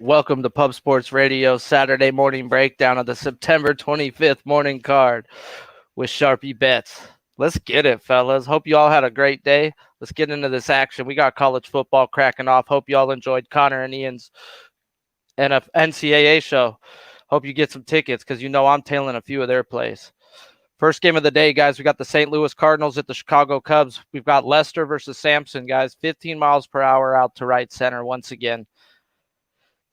Welcome to Pub Sports Radio Saturday morning breakdown of the September 25th morning card with Sharpie bets. Let's get it, fellas. Hope you all had a great day. Let's get into this action. We got college football cracking off. Hope you all enjoyed Connor and Ian's NCAA show. Hope you get some tickets because you know I'm tailing a few of their plays. First game of the day, guys, we got the St. Louis Cardinals at the Chicago Cubs. We've got Leicester versus Samson, guys. 15 miles per hour out to right center once again.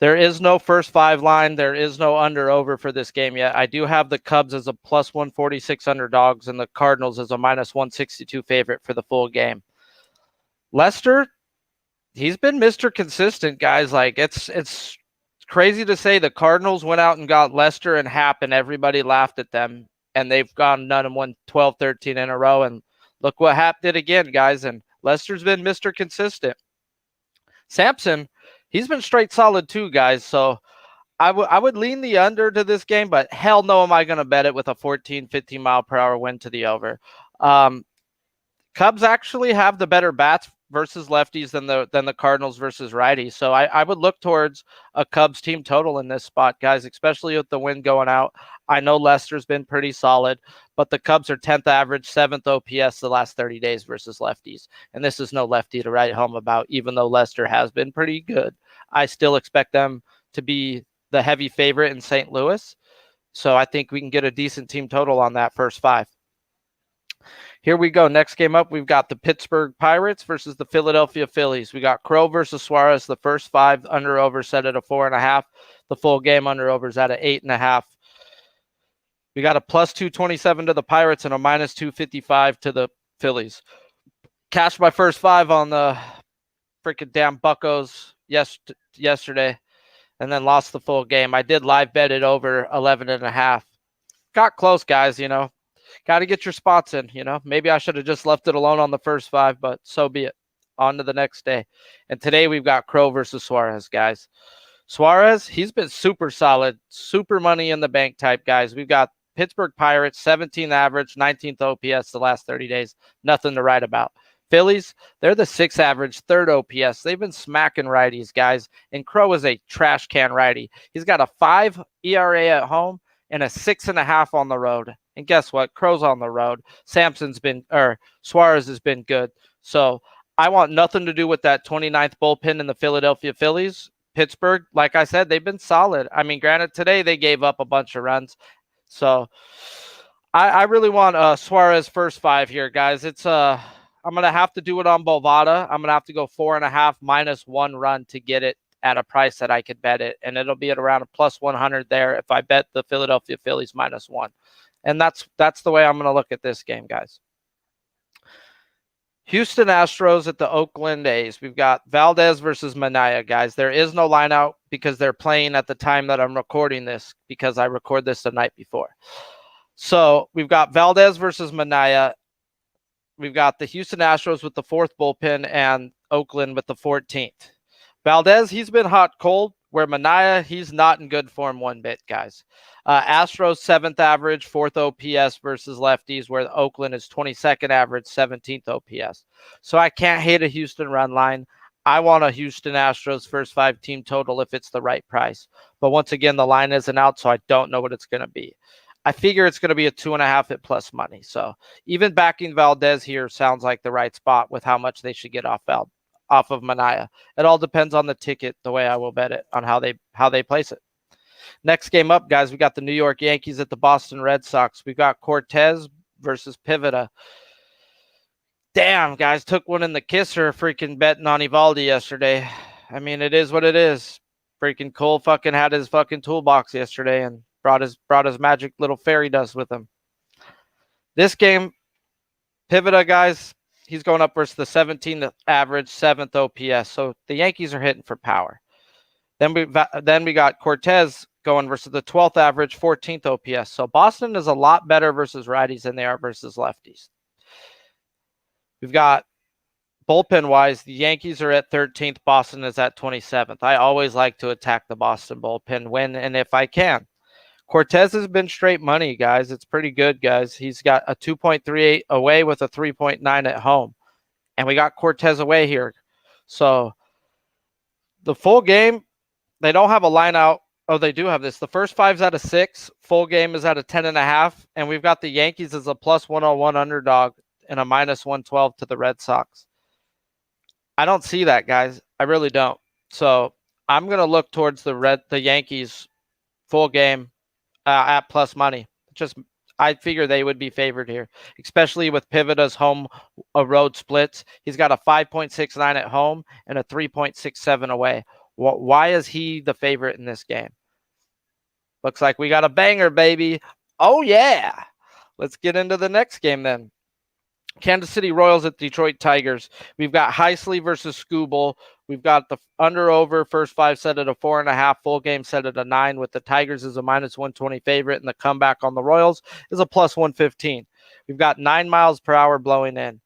There is no first five line. There is no under-over for this game yet. I do have the Cubs as a plus 146 underdogs and the Cardinals as a minus 162 favorite for the full game. Leicester, he's been Mr. Consistent, guys. Like, it's crazy to say the Cardinals went out and got Leicester and Happ, and everybody laughed at them, and they've gone none and won 12, 13 in a row, and look what Happ did again, guys, and Leicester's been Mr. Consistent. Samson, he's been straight solid too, guys. So I would lean the under to this game, but hell no am I going to bet it with a 14, 15 mile per hour win to the over. Cubs actually have the better bats versus lefties than the Cardinals versus righties. So I would look towards a Cubs team total in this spot, guys, especially with the wind going out. I know Leicester's been pretty solid, but the Cubs are 10th average, 7th OPS the last 30 days versus lefties. And this is no lefty to write home about, even though Leicester has been pretty good. I still expect them to be the heavy favorite in St. Louis. So I think we can get a decent team total on that first five. Here we go. Next game up, we've got the Pittsburgh Pirates versus the Philadelphia Phillies. We got Crow versus Suarez. The first five under-over set at a 4.5. The full game under-over is at an 8.5. We got a plus 227 to the Pirates and a minus 255 to the Phillies. Cashed my first five on the freaking damn Buccos yesterday and then lost the full game. I did live bet it over 11.5. Got close, guys, you know. Got to get your spots in, you know. Maybe I should have just left it alone on the first five, but so be it. On to the next day. And today we've got Crow versus Suarez, guys. Suarez, he's been super solid, super money in the bank type, guys. We've got Pittsburgh Pirates, 17th average, 19th OPS the last 30 days. Nothing to write about. Phillies, they're the 6th average, 3rd OPS. They've been smacking righties, guys. And Crow is a trash can righty. He's got a 5 ERA at home and a 6.5 on the road. And guess what? Crow's on the road. Suarez has been good. So I want nothing to do with that 29th bullpen in the Philadelphia Phillies. Pittsburgh, like I said, they've been solid. I mean, granted, today they gave up a bunch of runs. So I really want Suarez first five here, guys. I'm going to have to do it on Bovada. I'm going to have to go 4.5 minus 1 run to get it at a price that I could bet it. And it'll be at around a plus 100 there if I bet the Philadelphia Phillies minus 1. And that's the way I'm going to look at this game, guys. Houston Astros at the Oakland A's. We've got Valdez versus Minaya, guys. There is no line out because they're playing at the time that I'm recording this because I record this the night before. So we've got Valdez versus Minaya. We've got the Houston Astros with the 4th bullpen and Oakland with the 14th. Valdez, he's been hot cold, where Minaya, he's not in good form one bit, guys. Astros 7th average, 4th OPS versus lefties, where Oakland is 22nd average, 17th OPS. So I can't hate a Houston run line. I want a Houston Astros first five team total if it's the right price. But once again, the line isn't out, so I don't know what it's going to be. I figure it's going to be a 2.5 at plus money. So even backing Valdez here sounds like the right spot with how much they should get off of Minaya. It all depends on the ticket, the way I will bet it, on how they place it. Next game up, guys, we got the New York Yankees at the Boston Red Sox. We got Cortez versus Pivetta. Damn, guys, took one in the kisser freaking betting on Evaldi yesterday. I mean, it is what it is. Freaking Cole fucking had his fucking toolbox yesterday and brought his magic little fairy dust with him. This game, Pivetta, guys, he's going up versus the 17th average, 7th OPS. So the Yankees are hitting for power. Then we got Cortez going versus the 12th average, 14th OPS. So Boston is a lot better versus righties than they are versus lefties. We've got bullpen-wise, the Yankees are at 13th. Boston is at 27th. I always like to attack the Boston bullpen when and if I can. Cortez has been straight money, guys. It's pretty good, guys. He's got a 2.38 away with a 3.9 at home. And we got Cortez away here. So the full game, They don't have a line out. Oh, they do have this. The first five's at a 6. Full game is at a 10.5. And we've got the Yankees as a plus 101 underdog and a minus 112 to the Red Sox. I don't see that, guys. I really don't. So I'm going to look towards the Yankees full game at plus money. I figure they would be favored here, especially with Pivota's home road splits. He's got a 5.69 at home and a 3.67 away. Why is he the favorite in this game? Looks like we got a banger, baby. Oh, yeah. Let's get into the next game then. Kansas City Royals at Detroit Tigers. We've got Heisley versus Skubal. We've got the under-over first 5 set at a 4.5, full game set at a 9, with the Tigers as a minus 120 favorite, and the comeback on the Royals is a plus 115. We've got 9 miles per hour blowing in.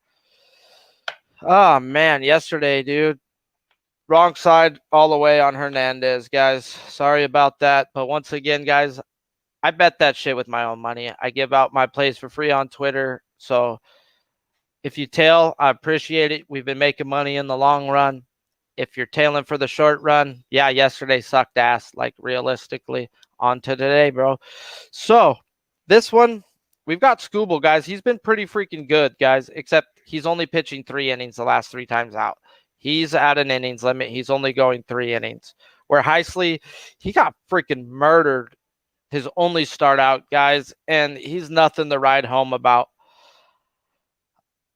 Oh, man, yesterday, dude. Wrong side all the way on Hernandez, guys. Sorry about that. But once again, guys, I bet that shit with my own money. I give out my plays for free on Twitter. So if you tail, I appreciate it. We've been making money in the long run. If you're tailing for the short run, yeah, yesterday sucked ass, like realistically. On to today, bro. So this one, we've got Skubal, guys. He's been pretty freaking good, guys, except he's only pitching 3 innings the last 3 times out. He's at an innings limit. He's only going 3 innings. Where Heisley, he got freaking murdered his only start out, guys, and he's nothing to ride home about.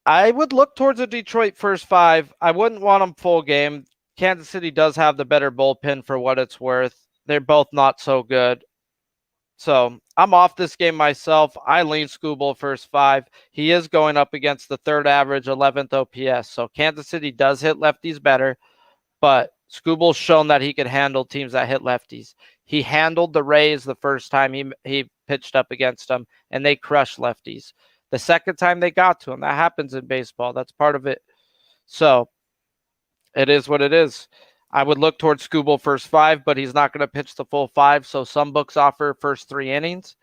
I would look towards a Detroit first 5. I wouldn't want them full game. Kansas City does have the better bullpen for what it's worth. They're both not so good. So I'm off this game myself. I lean Skubal first 5. He is going up against the 3rd average, 11th OPS. So Kansas City does hit lefties better, but Skubal's shown that he can handle teams that hit lefties. He handled the Rays the first time he pitched up against them, and they crushed lefties. The second time they got to him, that happens in baseball. That's part of it. So it is what it is. I would look towards Skubal first 5, but he's not going to pitch the full 5. So some books offer first 3 innings.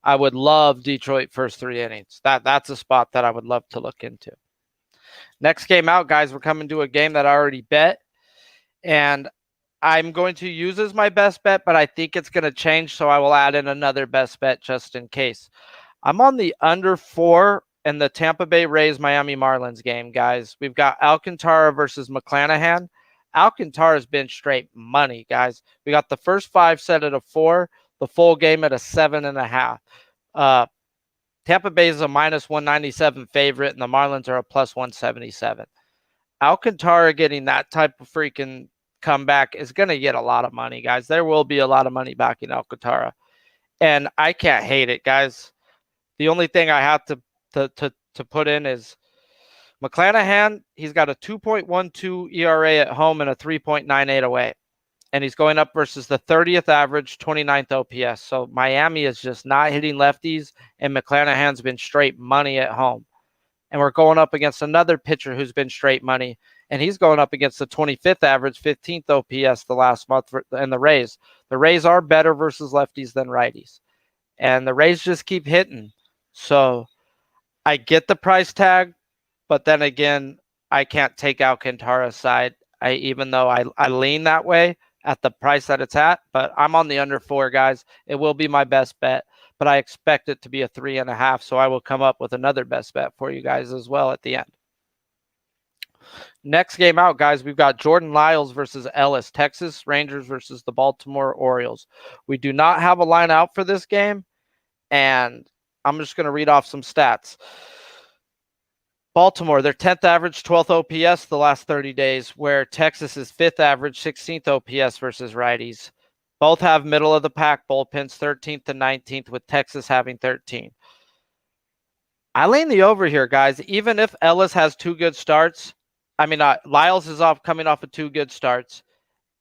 I would love Detroit first 3 innings. That's a spot that I would love to look into. Next game out, guys, we're coming to a game that I already bet. And I'm going to use as my best bet, but I think it's going to change. So I will add in another best bet just in case. I'm on the under 4 in the Tampa Bay Rays Miami Marlins game, guys. We've got Alcantara versus McClanahan. Alcantara's been straight money, guys. We got the first 5 set at a 4, the full game at a 7.5. Tampa Bay is a minus 197 favorite, and the Marlins are a plus 177. Alcantara getting that type of freaking comeback is going to get a lot of money, guys. There will be a lot of money backing Alcantara, and I can't hate it, guys. The only thing I have to put in is McClanahan. He's got a 2.12 ERA at home and a 3.98 away. And he's going up versus the 30th average, 29th OPS. So Miami is just not hitting lefties, and McClanahan's been straight money at home. And we're going up against another pitcher who's been straight money, and he's going up against the 25th average, 15th OPS the last month and the Rays. The Rays are better versus lefties than righties. And the Rays just keep hitting. So I get the price tag, but then again, I can't take Alcantara's side. Even though I lean that way at the price that it's at, but I'm on the under 4, guys. It will be my best bet, but I expect it to be a 3.5. So I will come up with another best bet for you guys as well at the end. Next game out, guys, we've got Jordan Lyles versus Ellis, Texas Rangers versus the Baltimore Orioles. We do not have a line out for this game, and I'm just going to read off some stats. Baltimore, their 10th average, 12th OPS the last 30 days, where Texas is 5th average, 16th OPS versus righties. Both have middle of the pack bullpens, 13th and 19th, with Texas having 13. I lean the over here, guys. Even if Ellis has 2 good starts, Lyles is coming off of 2 good starts.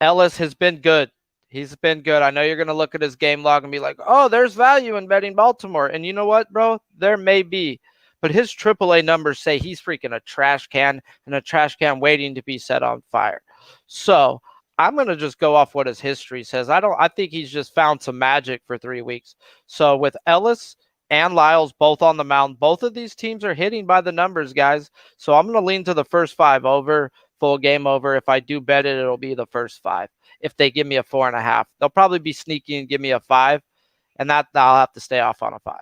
Ellis has been good. He's been good. I know you're going to look at his game log and be like, oh, there's value in betting Baltimore. And you know what, bro? There may be. But his AAA numbers say he's freaking a trash can, and a trash can waiting to be set on fire. So I'm going to just go off what his history says. I think he's just found some magic for 3 weeks. So with Ellis and Lyles both on the mound, both of these teams are hitting by the numbers, guys. So I'm going to lean to the first 5 over, full game over. If I do bet it, it'll be the first 5. if they give me a 4.5. They'll probably be sneaky and give me a 5, and that I'll have to stay off on a 5.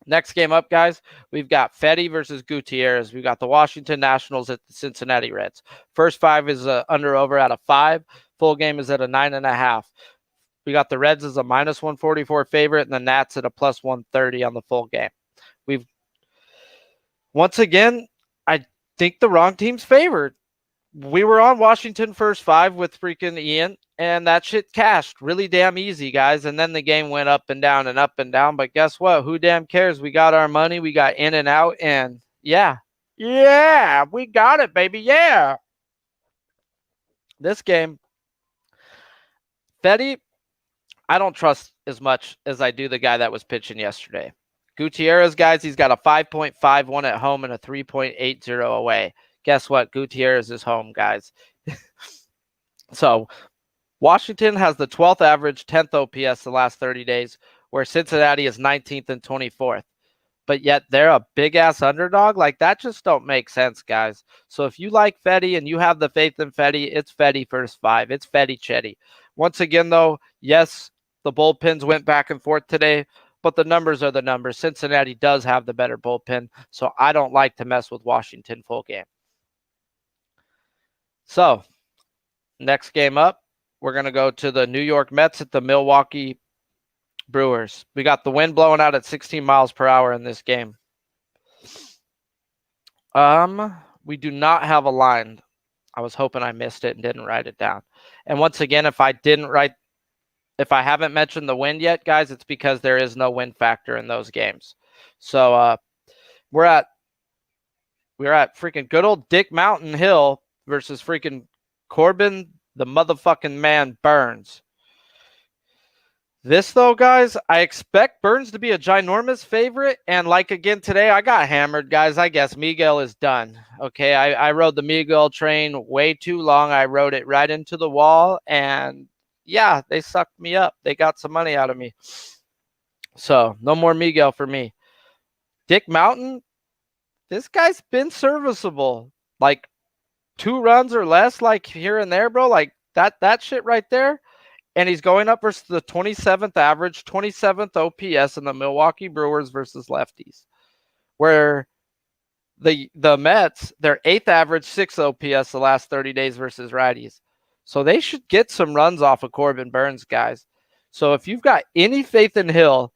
Next game up, guys, we've got Fetty versus Gutierrez. We've got the Washington Nationals at the Cincinnati Reds. First 5 is under/over at a 5. Full game is at a 9.5. We got the Reds as a -144 favorite, and the Nats at a +130 on the full game. Once again, I think the wrong team's favored. We were on Washington first 5 with freaking Ian, and that shit cashed really damn easy, guys. And then the game went up and down and up and down. But guess what? Who damn cares? We got our money. We got in and out. And yeah, we got it, baby. Yeah. This game, Fetty, I don't trust as much as I do the guy that was pitching yesterday. Gutierrez, guys, he's got a 5.51 at home and a 3.80 away. Guess what? Gutierrez is home, guys. So Washington has the 12th average, 10th OPS the last 30 days, where Cincinnati is 19th and 24th. But yet they're a big-ass underdog. Like, that just don't make sense, guys. So if you like Fetty and you have the faith in Fetty, it's Fetty first 5. It's Fetty Chetty. Once again, though, yes, the bullpens went back and forth today, but the numbers are the numbers. Cincinnati does have the better bullpen, so I don't like to mess with Washington full game. So, next game up, we're going to go to the New York Mets at the Milwaukee Brewers. We got the wind blowing out at 16 miles per hour in this game. We do not have a line. I was hoping I missed it and didn't write it down. And once again, if I haven't mentioned the wind yet, guys, it's because there is no wind factor in those games. So we're at freaking good old Dick Mountain Hill versus freaking Corbin, the motherfucking man Burns. This, though, guys, I expect Burns to be a ginormous favorite. And like again today, I got hammered, guys. I guess Miguel is done. Okay, I rode the Miguel train way too long. I rode it right into the wall. And yeah, they sucked me up. They got some money out of me. So no more Miguel for me. Dick Mountain, this guy's been serviceable. Like 2 runs or less, like here and there, bro. Like that shit right there. And he's going up versus the 27th average, 27th OPS in the Milwaukee Brewers versus lefties. Where the Mets, their 8th average, 6 OPS the last 30 days versus righties. So they should get some runs off of Corbin Burns, guys. So if you've got any faith in Hill,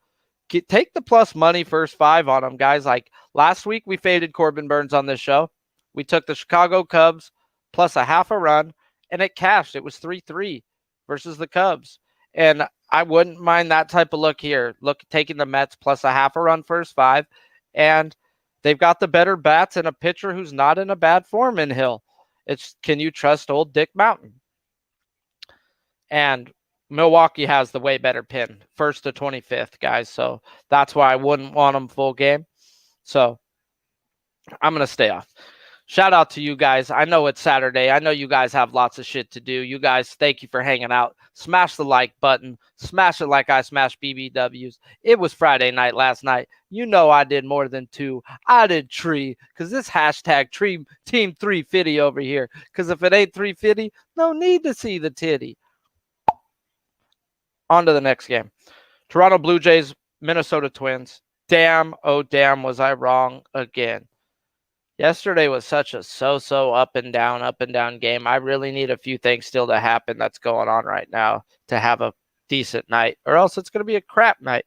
take the plus money first 5 on him, guys. Like last week, we faded Corbin Burns on this show. We took the Chicago Cubs plus a half a run, and it cashed. It was 3-3 versus the Cubs. And I wouldn't mind that type of look here. Look, taking the Mets plus a half a run first 5. And they've got the better bats and a pitcher who's not in a bad form in Hill. It's, can you trust old Dick Mountain? And Milwaukee has the way better pin, 1st to 25th, guys. So that's why I wouldn't want them full game. So I'm going to stay off. Shout out to you guys. I know it's Saturday. I know you guys have lots of shit to do. You guys, thank you for hanging out. Smash the like button. Smash it like I smashed BBWs. It was Friday night last night. You know I did more than 2. I did 3, because this hashtag Team 350 over here. Because if it ain't 350, no need to see the titty. On to the next game. Toronto Blue Jays, Minnesota Twins. Damn, oh damn, was I wrong again. Yesterday was such a so-so up and down game. I really need a few things still to happen that's going on right now to have a decent night, or else it's going to be a crap night.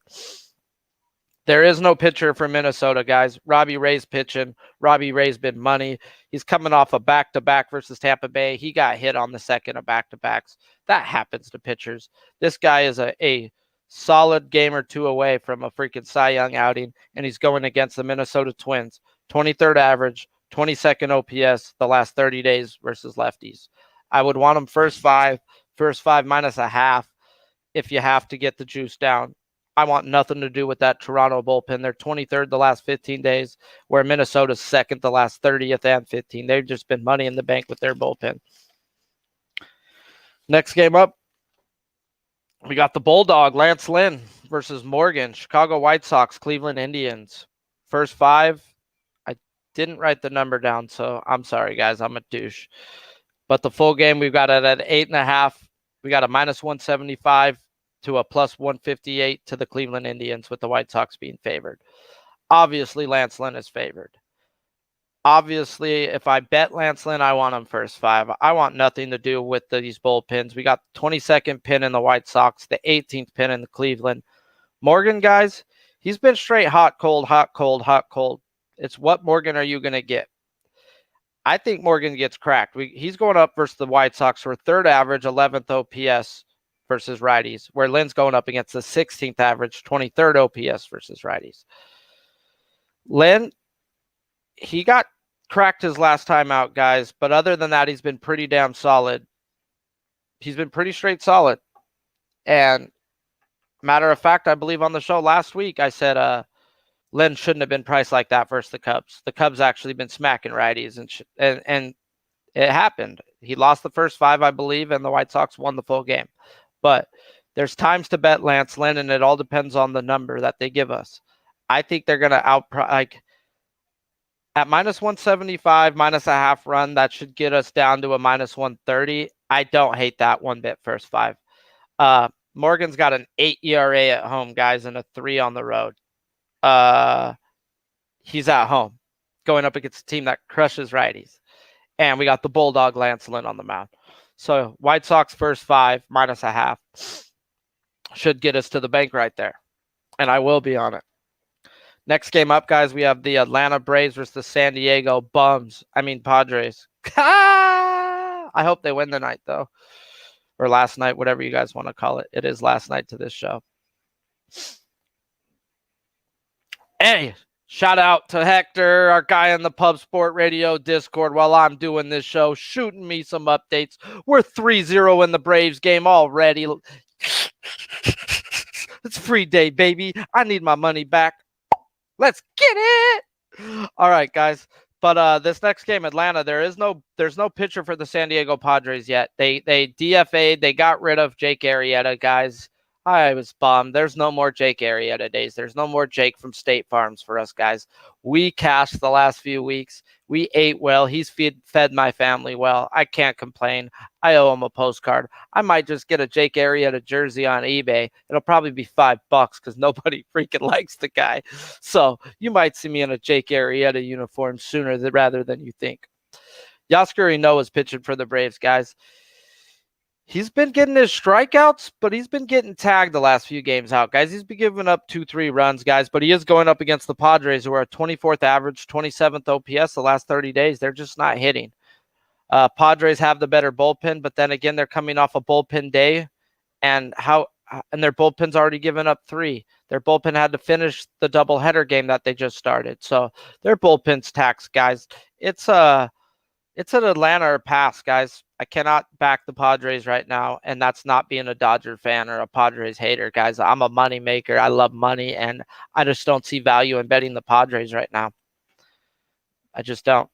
There is no pitcher for Minnesota, guys. Robbie Ray's pitching. Robbie Ray's been money. He's coming off a back-to-back versus Tampa Bay. He got hit on the second of back-to-backs. That happens to pitchers. This guy is a solid game or 2 away from a freaking Cy Young outing, and he's going against the Minnesota Twins. 23rd average, 22nd OPS the last 30 days versus lefties. I would want him first 5 minus a half if you have to get the juice down. I want nothing to do with that Toronto bullpen. They're 23rd the last 15 days, where Minnesota's 2nd the last 30th and 15. They've just been money in the bank with their bullpen. Next game up, we got the Bulldog, Lance Lynn versus Morgan, Chicago White Sox, Cleveland Indians. First 5. Didn't write the number down, so I'm sorry, guys. I'm a douche. But the full game, we've got it at 8.5. We got a minus 175 to a plus 158 to the Cleveland Indians, with the White Sox being favored. Obviously, Lance Lynn is favored. Obviously, if I bet Lance Lynn, I want him first 5. I want nothing to do with these bullpens. We got the 22nd pin in the White Sox, the 18th pin in the Cleveland. Morgan, guys, he's been straight hot, cold, hot, cold, hot, cold. It's what Morgan are you going to get? I think Morgan gets cracked. He's going up versus the White Sox for 3rd average, 11th OPS versus righties, where Lynn's going up against the 16th average, 23rd OPS versus righties. Lynn, he got cracked his last time out, guys, but other than that, he's been pretty damn solid. He's been pretty straight solid. And matter of fact, I believe on the show last week, I said Lynn shouldn't have been priced like that versus the Cubs. The Cubs actually been smacking righties, and it happened. He lost the first 5, I believe, and the White Sox won the full game. But there's times to bet Lance Lynn, and it all depends on the number that they give us. I think they're going to at minus 175, minus a half run, that should get us down to a minus 130. I don't hate that one bit first 5. Morgan's got an 8 ERA at home, guys, and a 3 on the road. He's at home going up against a team that crushes righties. And we got the Bulldog Lance Lynn on the mound. So White Sox first 5, minus a half, should get us to the bank right there. And I will be on it. Next game up, guys, we have the Atlanta Braves versus the San Diego Padres. I hope they win tonight, though. Or last night, whatever you guys want to call it. It is last night to this show. Hey, shout out to Hector, our guy in the Pub Sport Radio Discord, while I'm doing this show, shooting me some updates. We're 3-0 in the Braves game already. It's free day, baby. I need my money back. Let's get it. All right, guys. But this next game, Atlanta, there's no pitcher for the San Diego Padres yet. They DFA'd. They got rid of Jake Arrieta, guys. I was bummed. There's no more Jake Arrieta days. There's no more Jake from State Farms for us, guys. We cashed the last few weeks. We ate well. He's fed my family well. I can't complain. I owe him a postcard. I might just get a Jake Arrieta jersey on eBay. It'll probably be $5 because nobody freaking likes the guy. So you might see me in a Jake Arrieta uniform sooner rather than you think. Yasser Inoue is pitching for the Braves, guys. He's been getting his strikeouts, but he's been getting tagged the last few games out, guys. He's been giving up 2-3 runs, guys, but he is going up against the Padres, who are 24th average, 27th OPS the last 30 days. They're just not hitting. Padres have the better bullpen, but then again, they're coming off a bullpen day, and their bullpen's already given up 3. Their bullpen had to finish the doubleheader game that they just started, so their bullpen's taxed, guys. It's an Atlanta or pass, guys. I cannot back the Padres right now, and that's not being a Dodger fan or a Padres hater, guys. I'm a money maker. I love money, and I just don't see value in betting the Padres right now. I just don't.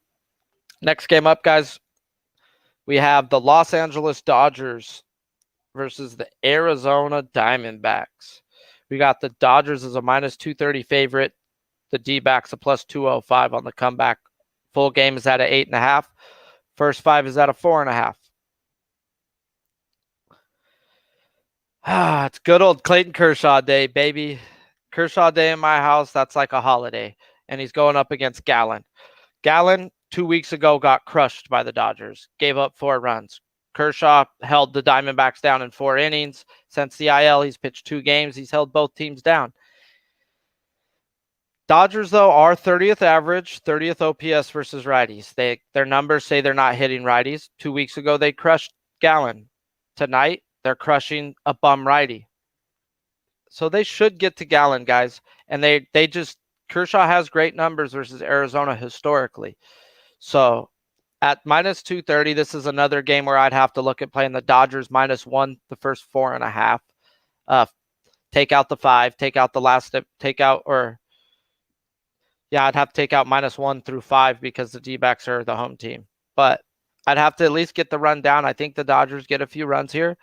Next game up, guys, we have the Los Angeles Dodgers versus the Arizona Diamondbacks. We got the Dodgers as a minus 230 favorite. The D-backs a plus 205 on the comeback. Full game is at an 8.5. First 5 is at a 4.5. It's good old Clayton Kershaw day, baby. Kershaw day in my house, that's like a holiday. And he's going up against Gallen. Gallen, 2 weeks ago, got crushed by the Dodgers. Gave up 4 runs. Kershaw held the Diamondbacks down in 4 innings. Since the IL, he's pitched 2 games. He's held both teams down. Dodgers, though, are 30th average, 30th OPS versus righties. Their numbers say they're not hitting righties. 2 weeks ago, they crushed Gallen. Tonight, they're crushing a bum righty. So they should get to Gallen, guys. And Kershaw has great numbers versus Arizona historically. So at minus 230, this is another game where I'd have to look at playing the Dodgers -1 the first 4.5. Take out the 5, take out the last, I'd have to take out -1 through 5 because the D-backs are the home team. But I'd have to at least get the run down. I think the Dodgers get a few runs here.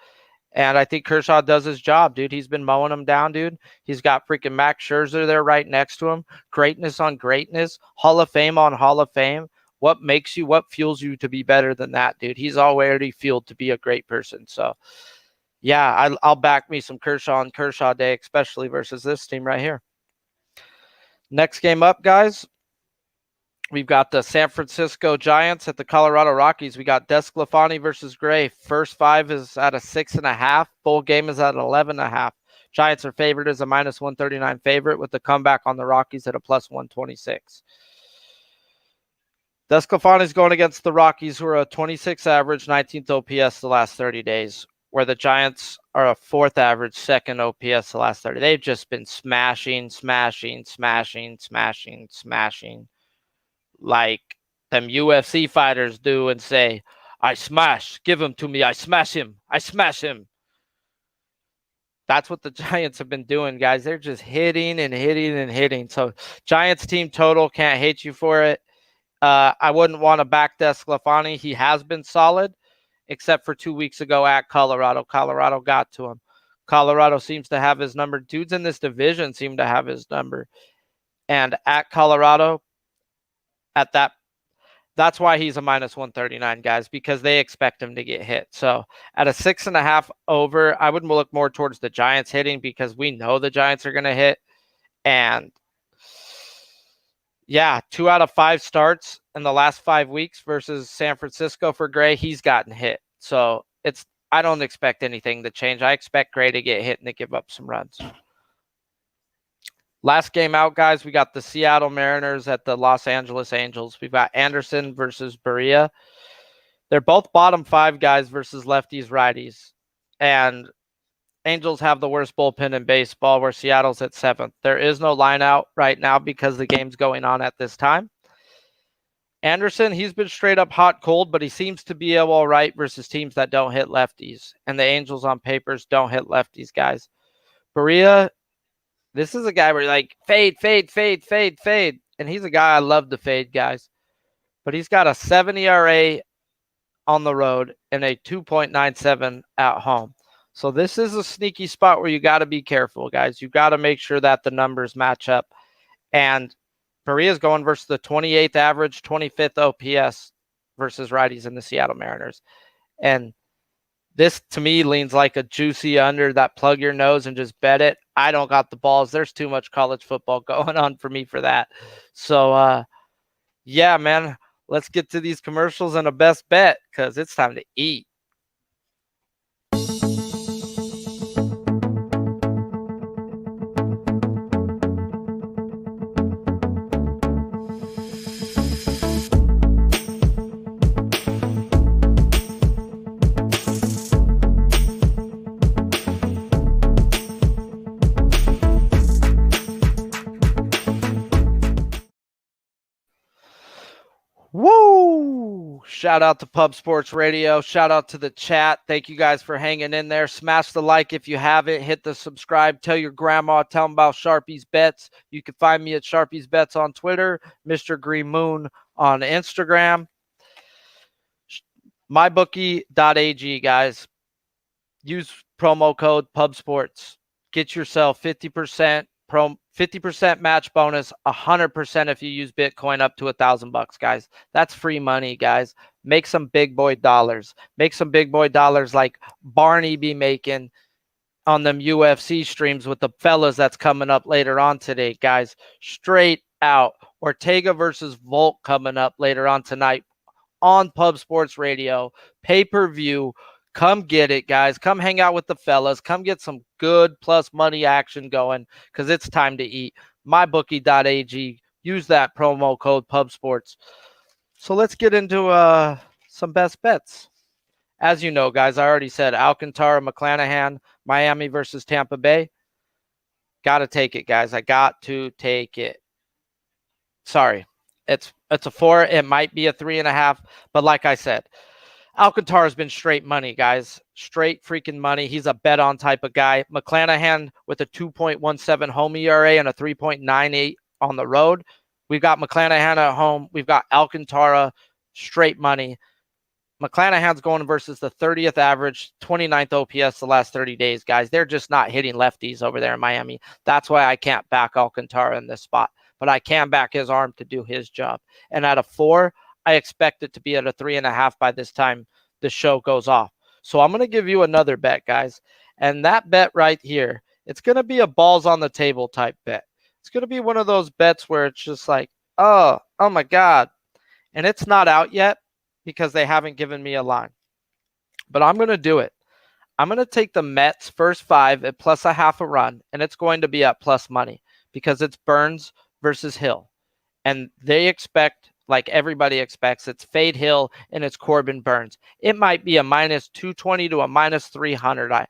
And I think Kershaw does his job, dude. He's been mowing them down, dude. He's got freaking Max Scherzer there right next to him. Greatness on greatness. Hall of Fame on Hall of Fame. What fuels you to be better than that, dude? He's already fueled to be a great person. So, yeah, I'll back me some Kershaw on Kershaw Day, especially versus this team right here. Next game up, guys. We've got the San Francisco Giants at the Colorado Rockies. We got Desclafani versus Gray. First 5 is at a 6.5. Full game is at 11.5. Giants are favored as a -139 favorite with the comeback on the Rockies at a +126. Desclafani is going against the Rockies, who are a 26 average, 19th OPS the last 30 days, where the Giants are a 4th average, 2nd OPS the last 30. They've just been smashing like them UFC fighters do and say, I smash, give him to me, I smash him. That's what the Giants have been doing, guys. They're just hitting and hitting and hitting. So Giants team total, can't hate you for it. I wouldn't want to back Desclafani. He has been solid, except for 2 weeks ago at Colorado. Colorado got to him. Colorado seems to have his number. Dudes in this division seem to have his number. And at Colorado, that's why he's a -139, guys, because they expect him to get hit. So at a 6.5 over, I would look more towards the Giants hitting because we know the Giants are going to hit. And yeah, 2 out of 5 starts in the last 5 weeks versus San Francisco for Gray, he's gotten hit. So I don't expect anything to change. I expect Gray to get hit and to give up some runs. Last game out, guys, we got the Seattle Mariners at the Los Angeles Angels. We've got Anderson versus Berea. They're both bottom 5 guys versus lefties, righties. And Angels have the worst bullpen in baseball, where Seattle's at 7th. There is no line out right now because the game's going on at this time. Anderson, he's been straight up hot cold, but he seems to be all right versus teams that don't hit lefties. And the Angels on papers don't hit lefties, guys. Berea, this is a guy where you're like, fade. And he's a guy I love to fade, guys. But he's got a 7 ERA on the road and a 2.97 at home. So this is a sneaky spot where you got to be careful, guys. You got to make sure that the numbers match up. And Berea's going versus the 28th average, 25th OPS versus righties in the Seattle Mariners. And this, to me, leans like a juicy under that plug your nose and just bet it. I don't got the balls. There's too much college football going on for me for that. So, yeah, man, let's get to these commercials and a best bet because it's time to eat. Woo! Shout out to Pub Sports Radio. Shout out to the chat. Thank you guys for hanging in there. Smash the like if you haven't. Hit the subscribe. Tell your grandma. Tell them about Sharpie's Bets. You can find me at Sharpie's Bets on Twitter. Mr. Green Moon on Instagram. MyBookie.ag, guys. Use promo code PubSports. Get yourself 50% 50% match bonus, 100% if you use Bitcoin up to $1,000, guys. That's free money, guys. Make some big boy dollars. Make some big boy dollars like Barney be making on them UFC streams with the fellas that's coming up later on today, guys. Straight out. Ortega versus Volk coming up later on tonight on Pub Sports Radio. Pay-per-view. Come get it, guys. Come hang out with the fellas. Come get some good plus money action going because it's time to eat. MyBookie.ag. Use that promo code PubSports. So let's get into some best bets. As you know, guys, I already said Alcantara, McClanahan, Miami versus Tampa Bay. Got to take it, guys. I got to take it. Sorry. It's a 4. It might be a 3.5. But like I said, Alcantara's been straight money, guys. Straight freaking money. He's a bet-on type of guy. McClanahan with a 2.17 home ERA and a 3.98 on the road. We've got McClanahan at home. We've got Alcantara, straight money. McClanahan's going versus the 30th average, 29th OPS the last 30 days, guys. They're just not hitting lefties over there in Miami. That's why I can't back Alcantara in this spot. But I can back his arm to do his job. And at a 4, I expect it to be at a 3.5 by this time the show goes off. So I'm going to give you another bet, guys. And that bet right here, it's going to be a balls on the table type bet. It's going to be one of those bets where it's just like, oh my God. And it's not out yet because they haven't given me a line. But I'm going to do it. I'm going to take the Mets first 5 at plus a half a run, and it's going to be at plus money because it's Burns versus Hill. And they expect, like everybody expects, it's Fade Hill and it's Corbin Burns. It might be a minus 220 to a minus 300.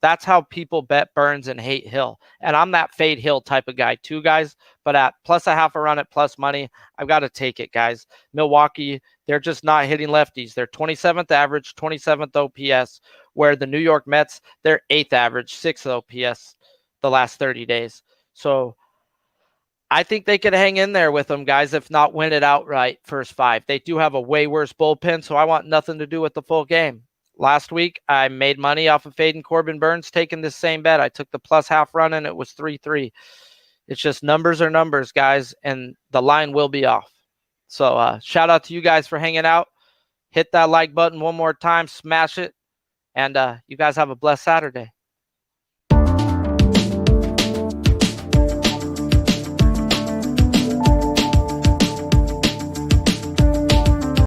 That's how people bet Burns and hate Hill. And I'm that Fade Hill type of guy too, guys. But at plus a half a run at plus money, I've got to take it, guys. Milwaukee, they're just not hitting lefties. They're 27th average, 27th OPS, where the New York Mets, they're 8th average, 6th OPS the last 30 days. So I think they could hang in there with them, guys, if not win it outright first 5. They do have a way worse bullpen, so I want nothing to do with the full game. Last week, I made money off of fading Corbin Burns taking this same bet. I took the plus half run, and it was 3-3. It's just numbers are numbers, guys, and the line will be off. So shout out to you guys for hanging out. Hit that like button one more time, smash it, and you guys have a blessed Saturday.